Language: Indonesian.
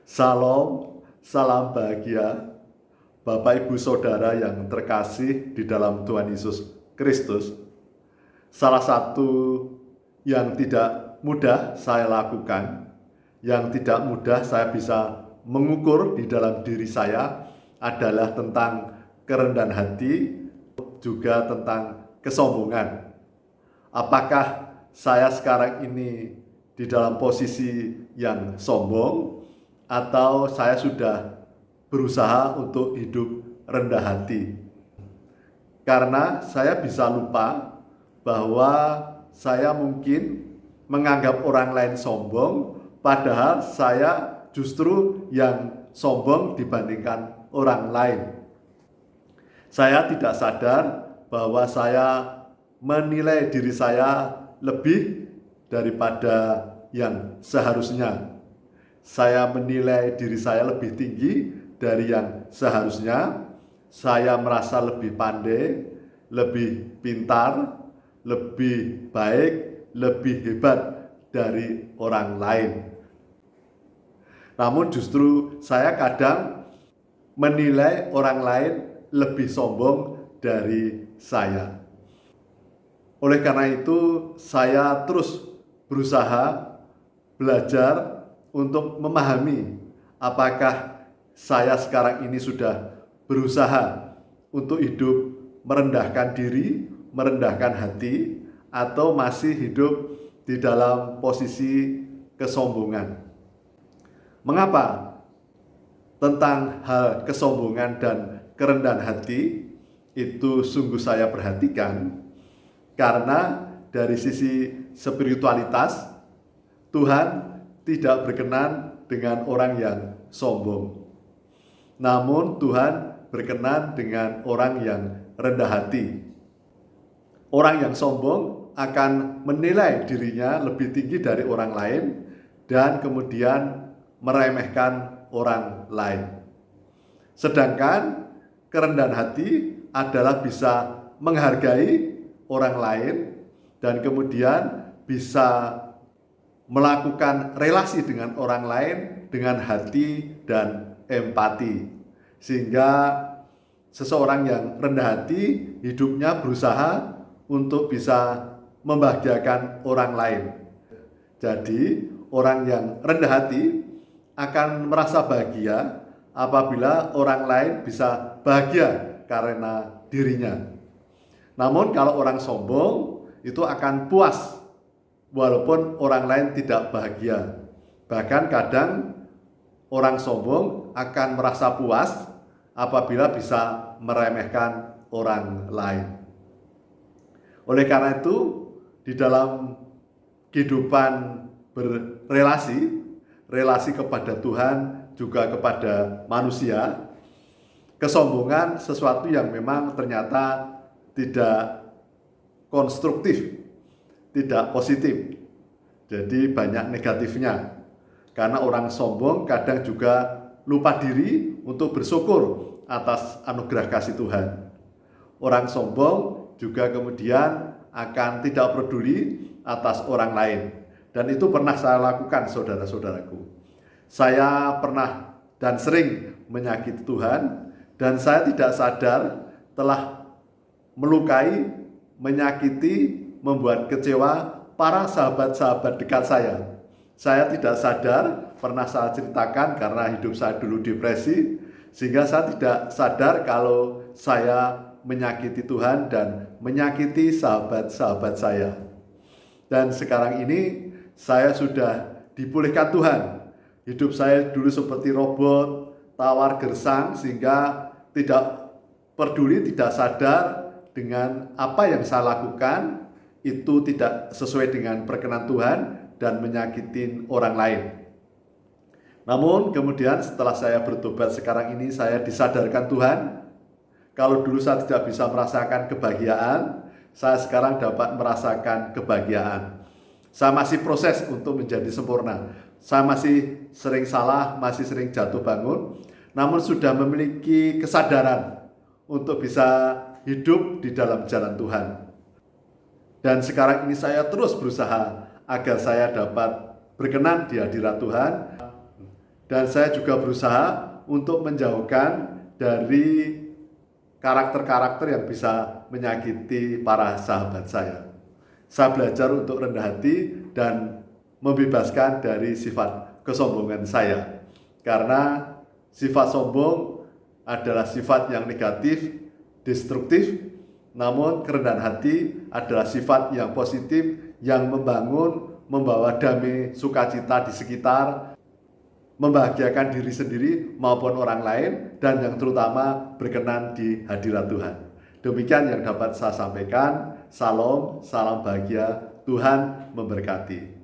Salam, salam bahagia, Bapak Ibu Saudara yang terkasih di dalam Tuhan Yesus Kristus. Salah satu yang tidak mudah saya lakukan, yang tidak mudah saya bisa mengukur di dalam diri saya adalah tentang kerendahan hati, juga tentang kesombongan. Apakah saya sekarang ini di dalam posisi yang sombong, atau saya sudah berusaha untuk hidup rendah hati? Karena saya bisa lupa bahwa saya mungkin menganggap orang lain sombong, padahal saya justru yang sombong dibandingkan orang lain. Saya tidak sadar bahwa saya menilai diri saya lebih daripada yang seharusnya. Saya menilai diri saya lebih tinggi dari yang seharusnya. Saya merasa lebih pandai, lebih pintar, lebih baik, lebih hebat dari orang lain. Namun justru saya kadang menilai orang lain lebih sombong dari saya. Oleh karena itu, saya terus berusaha belajar untuk memahami apakah saya sekarang ini sudah berusaha untuk hidup merendahkan diri, merendahkan hati, atau masih hidup di dalam posisi kesombongan. Mengapa tentang hal kesombongan dan kerendahan hati itu sungguh saya perhatikan? Karena dari sisi spiritualitas, Tuhan tidak berkenan dengan orang yang sombong. Namun Tuhan berkenan dengan orang yang rendah hati. Orang yang sombong akan menilai dirinya lebih tinggi dari orang lain dan kemudian meremehkan orang lain. Sedangkan kerendahan hati adalah bisa menghargai orang lain dan kemudian bisa melakukan relasi dengan orang lain dengan hati dan empati. Sehingga seseorang yang rendah hati hidupnya berusaha untuk bisa membahagiakan orang lain. Jadi orang yang rendah hati akan merasa bahagia apabila orang lain bisa bahagia karena dirinya. Namun kalau orang sombong itu akan puas walaupun orang lain tidak bahagia. Bahkan kadang orang sombong akan merasa puas apabila bisa meremehkan orang lain. Oleh karena itu, di dalam kehidupan berrelasi, relasi kepada Tuhan juga kepada manusia, kesombongan sesuatu yang memang ternyata tidak konstruktif, tidak positif. Jadi banyak negatifnya. Karena orang sombong kadang juga lupa diri untuk bersyukur atas anugerah kasih Tuhan. Orang sombong juga kemudian akan tidak peduli atas orang lain. Dan itu pernah saya lakukan, saudara-saudaraku. Saya pernah dan sering menyakiti Tuhan, dan saya tidak sadar telah melukai, menyakiti, membuat kecewa para sahabat-sahabat dekat saya. Saya tidak sadar, pernah saya ceritakan karena hidup saya dulu depresi, sehingga saya tidak sadar kalau saya menyakiti Tuhan dan menyakiti sahabat-sahabat saya. Dan sekarang ini saya sudah dipulihkan Tuhan. Hidup saya dulu seperti robot, tawar gersang, sehingga tidak peduli, tidak sadar dengan apa yang saya lakukan itu tidak sesuai dengan perkenan Tuhan dan menyakitin orang lain. Namun kemudian setelah saya bertobat sekarang ini, saya disadarkan Tuhan, kalau dulu saya tidak bisa merasakan kebahagiaan, saya sekarang dapat merasakan kebahagiaan. Saya masih proses untuk menjadi sempurna. Saya masih sering salah, masih sering jatuh bangun, namun sudah memiliki kesadaran untuk bisa hidup di dalam jalan Tuhan. Dan sekarang ini saya terus berusaha agar saya dapat berkenan di hadirat Tuhan. Dan saya juga berusaha untuk menjauhkan dari karakter-karakter yang bisa menyakiti para sahabat saya. Saya belajar untuk rendah hati dan membebaskan dari sifat kesombongan saya. Karena sifat sombong adalah sifat yang negatif, destruktif, namun kerendahan hati adalah sifat yang positif, yang membangun, membawa damai, sukacita di sekitar, membahagiakan diri sendiri maupun orang lain, dan yang terutama berkenan di hadirat Tuhan. Demikian yang dapat saya sampaikan. Salam, salam bahagia, Tuhan memberkati.